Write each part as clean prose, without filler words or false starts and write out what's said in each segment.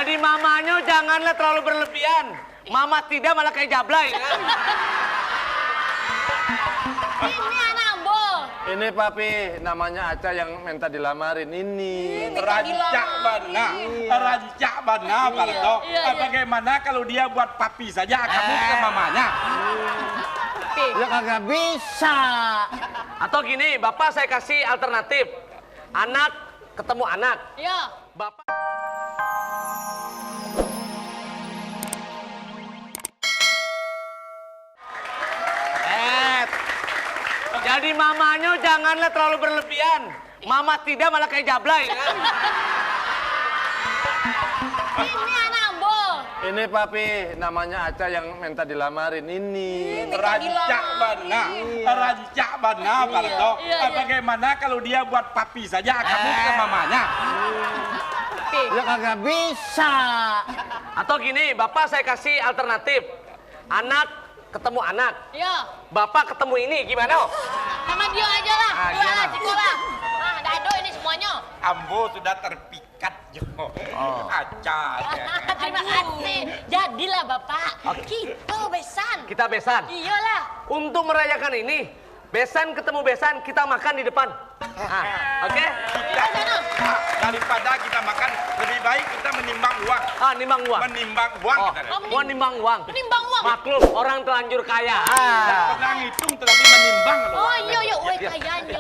Jadi mamanya janganlah terlalu berlebihan. Mama tidak malah kayak Jablay. Ya? Ini anak Ambo. Ini papi, namanya Aca yang minta dilamarin ini. Rancak bana, Parto. Bagaimana kalau dia buat papi saja, kamu ke mamanya? Ya kagak bisa. Atau gini, bapak saya kasih alternatif. Anak ketemu anak. Iya. Bapak. Jadi mamanya janganlah terlalu berlebihan. Mama tidak malah kayak Jablay. Ya? Ini anak Ambo. Ini papi, namanya Aca yang minta dilamarin ini. Rancak bana, Parto. Bagaimana kalau dia buat papi saja, kamu ke mamanya? Ya kagak bisa. Atau gini, bapak saya kasih alternatif. Anak ketemu anak. Iya. Bapak ketemu ini gimana? Sama dia aja lah. Ah, Dia gimana? lah, Ciko lah. Ah, dado ini semuanya. Ambo sudah terpikat, Jo. Aca. Terima kasih. Jadilah Bapak. Kita besan. Kita besan. Iyalah. Untuk merayakan ini, besan ketemu besan, kita makan di depan. Oke? Daripada kita makan, lebih baik kita menimbang uang. Nimbang uang. Menimbang uang. Oh, Kita mau nimbang uang. Menimbang uang. Maklum, orang telanjur kaya. pernah ngitung tetapi menimbang loh. Oh iya, iya. Weh, kayaknya.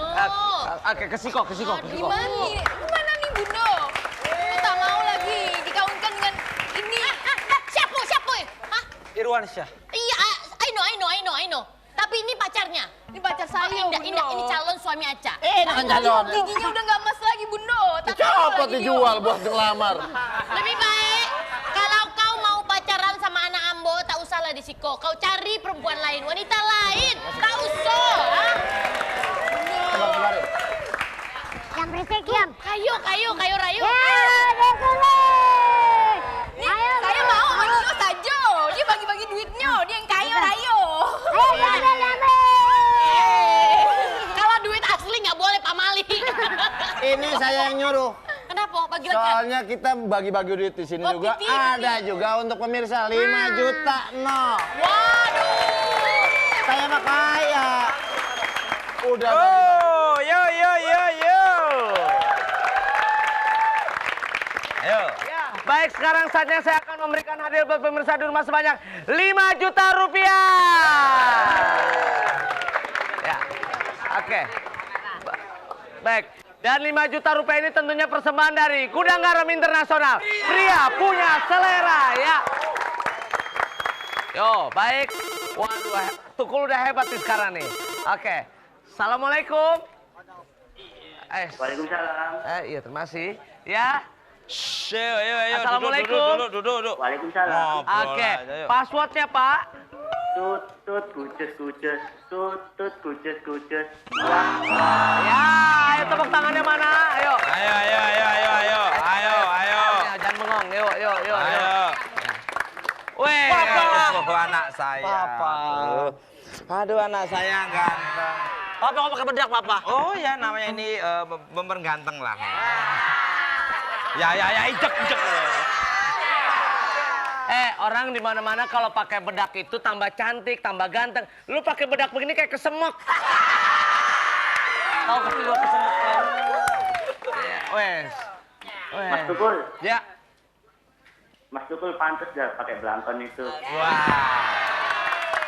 Oke, kesiko. Gimana nih? Gimana nih, Bunda? Tak mau lagi dikawinkan dengan ini. Siapa? Hah? Irwansyah. Iya, I know. Tapi ini pacarnya. Ini pacar saya, Ini calon suami Aca. Kan calon. Giginya udah nggak emas lagi, Bundo. Tak tahu Copot lagi dia. dijual buat ngelamar. Lebih baik kalau kau mau pacaran sama anak Ambo, tak usahlah di Siko. Kau cari perempuan lain, wanita lain. Tak usah. Kemarin. Yang berisik, Yam. Kayu, rayu. Nih, saya mau sama dia saja. Dia bagi-bagi duitnya. Dia yang kaya, rayo. Kalau duit asli nggak boleh pamali. Ini saya yang nyuruh. Kenapa? Bagi lagi. Soalnya kita bagi-bagi duit di sini Oh, juga. titip. Ada juga untuk pemirsa 5 juta no. Waduh. Saya mah kaya. Udah. Oh, yo. Ayo. Baik, sekarang saatnya saya akan memberikan hadiah buat pemirsa di rumah sebanyak 5 juta rupiah. Ya, oke. Baik, dan 5 juta rupiah ini tentunya persembahan dari Gudang Garam Internasional. Pria punya selera, ya. Yo, baik. Waduh, Tukul udah hebat nih sekarang nih. Oke. Assalamualaikum. Waalaikumsalam. Iya, terima kasih. Ya. Ayo. Assalamualaikum. Duduk. Waalaikumsalam. Oke, passwordnya Pak. Tut kuces. Ya, ayo tepuk tangannya mana? Ayo. Ayo. Ya, jangan bengong. Yuk. Weh. Anak saya. Papa. Aduh, anak saya ganteng. Papa kok pakai bedak, Papa? Oh ya, namanya ini bember ganteng lah. Ya, ijek. Orang di mana-mana kalau pakai bedak itu tambah cantik, tambah ganteng. Lu pakai bedak begini kayak kesemek. Tahu kan lu kesemek kan? Wes. Mas Tukul. Ya. Mas Tukul pantas dah pakai belangkon itu. Wah.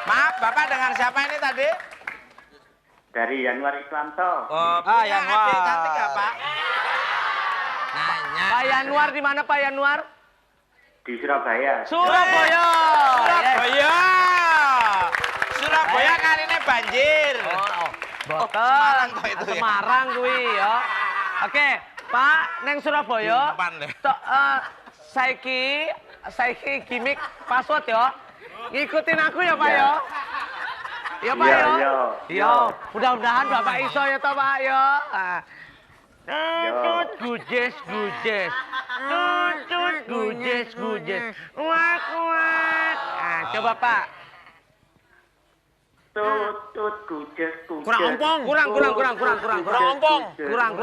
Maaf, Bapak dengan siapa ini tadi? Dari Yanuar Islamto. Oh, Yanuar. Adik cantik ya, Pak? Nanya. Pak Yanuar di mana Pak Yanuar? Di Surabaya. Surabaya. Surabaya kali ini banjir. Betul. Semarang kok itu ya? Semarang kuwi ya. Oke, Pak neng Surabaya. Umpan deh. Saiki gimmick password ya. Ngikutin aku ya Pak ya. Ya Pak Iya, ya. iya. Iya, mudah-mudahan Bapak iso ya toh Pak ya. Tutut gujes. Tutut gujes. Kuat. Coba Pak. Tut kuces. Kurang ompong. Kurang ompong. Kurang,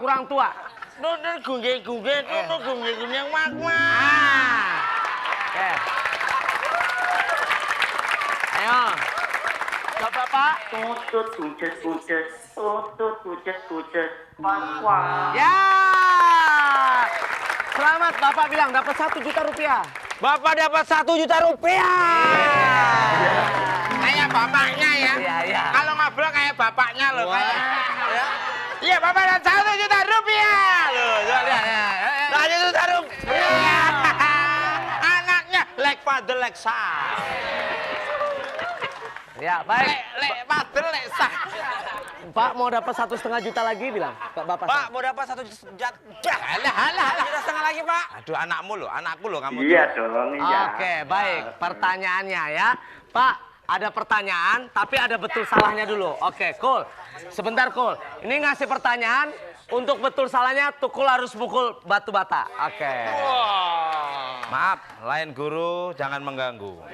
Kurang tua. Nonton gunggeng-gunggeng, nonton gunggeng-gunggeng magma. Oke. Ayo. Coba Pak. Tutut kuces kuces, tutut kuces kuces, wah. Ya. Selamat Bapak bilang dapat 1 juta rupiah. Bapak dapat 1 juta rupiah. Kayak bapaknya ya. Iya. Kalau ngobrol kayak bapaknya loh. Kayak, ya. Iya, Bapak dapat 1 juta rupiah. Loh, lihat ya. 1 juta rupiah. Anaknya like father like son. Ya, baik. Like father like son. Pak mau dapat 1,5 juta lagi bilang. Bapak. Pak, mau dapat 1 juta. Alah. 1,5 lagi, Pak. Aduh, anakku loh kamu. Iya dong, iya. Oke, baik. Pertanyaannya ya. Pak, ada pertanyaan tapi ada betul salahnya dulu. Oke, cool. Sebentar, cool. Ini ngasih pertanyaan, untuk betul salahnya Tukul harus pukul batu bata. Oke. Maaf, lain guru jangan mengganggu.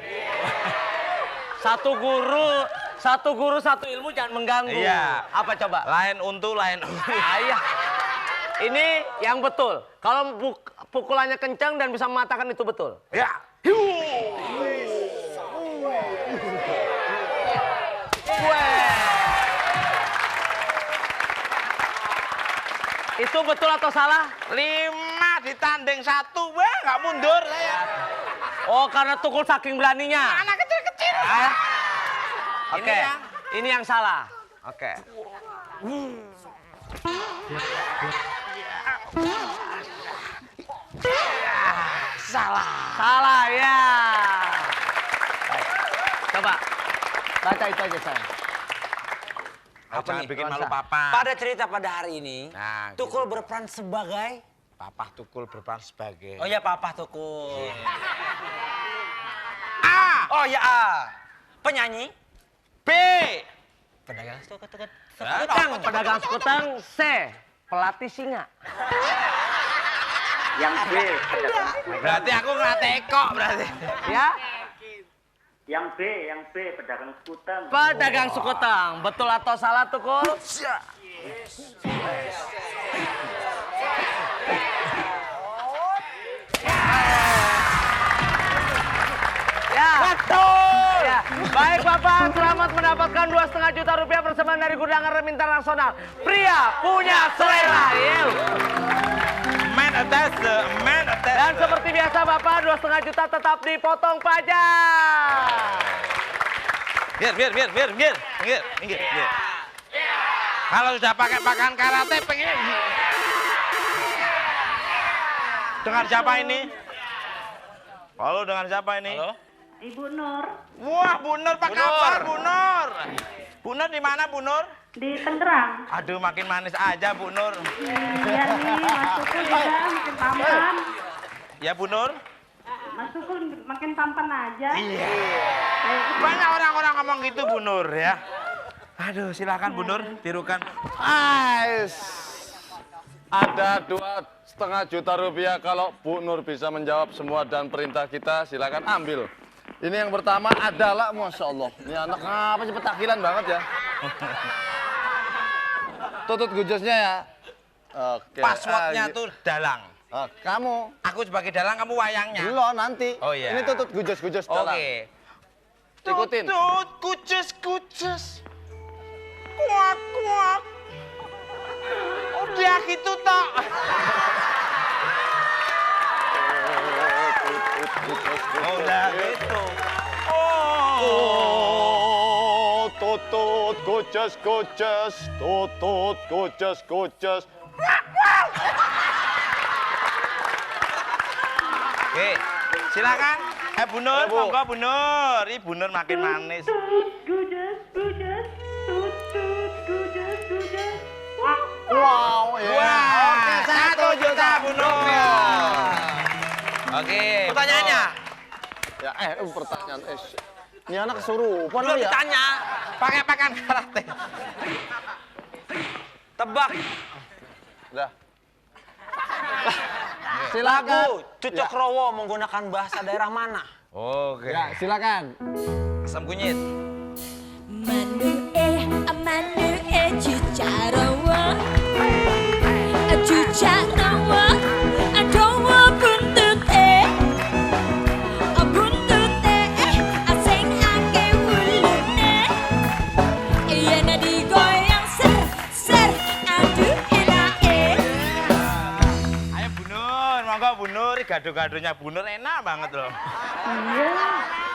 Satu guru satu ilmu jangan mengganggu. Iya. Apa coba? Lain untu, lain. Ayah. Ini yang betul. Kalau pukulannya kencang dan bisa mematahkan itu betul. Ya. Itu betul atau salah? 5 ditanding 1, wah nggak mundur saya. Oh, karena Tukul saking beraninya. Anak kecil-kecil. Oke, ini yang salah. Oke. Salah ya. Baik. Coba baca itu aja saya. Jangan bikin malu papa. Pada cerita pada hari ini, Nah, Tukul berperan sebagai... Papa Tukul berperan sebagai. Oh ya, Papa Tukul. A. Oh ya, A. Penyanyi. B. Pedagang sekutang. Pedagang sekutang. C. Pelatih singa. Yang B, Berarti aku nggak teko berarti. Ya. yang B, pedagang sekutang. Pedagang sekutang. Betul atau salah Tukul? Ya. Betul. Ya. Baik Bapak, selamat mendapatkan 2,5 juta rupiah persembahan dari Gudang Garam Internasional. Pria punya selera. Man atas. Dan seperti biasa Bapak, 2,5 juta tetap dipotong pajak. Minggir. Kalau sudah pakai pakaian karate pengen. Dengan siapa ini? Halo, dengan siapa ini? Halo? Ibu Nur Wah, Bu Nur, apa kabar Bu Nur? Bu Nur di mana Bu Nur? di Tangerang. Aduh, makin manis aja Bu Nur. Iya nih, Mas Tukul juga makin tampan. Ya Bu Nur? Mas Tukul makin tampan aja. Iya. Banyak orang-orang ngomong gitu Bu Nur ya. Aduh, silakan Bu Nur, tirukan. Ais. Ada 2,5 juta rupiah kalau Bu Nur bisa menjawab semua dan perintah kita, silakan ambil. Ini yang pertama adalah, Masya Allah, ini anak apa sih petakilan banget ya. Tutut gujusnya ya. Oke. Passwordnya tuh dalang. Kamu. Aku sebagai dalang, kamu wayangnya. Belum, nanti. Oh iya. Ini tutut gujus-gujus dalang. Oke. Ikutin. Tutut kucus. Kuak. Udah gitu tok. Udah gitu. Oh, tutut gujus. Tutut gujus. Oke, silakan. Bu Nur, Bu. monggo Bu Nur. Ih, Bu Nur makin manis. Gujas. Wow, ya. Wah, oke, 1 juta Bu Nur. Oke, pertanyaannya. Ya, pertanyaan. Ini anak kesurupan Belum ya. ditanya. Pakai pakaian karate. Tebak. Udah. Lagu Cucok Rowo menggunakan bahasa daerah mana? Oke. Ya, silakan. Asam kunyit. Manu cucak rawa, cucak monggo Bu Nur, gado-gadonya Bu Nur enak banget loh. Iya.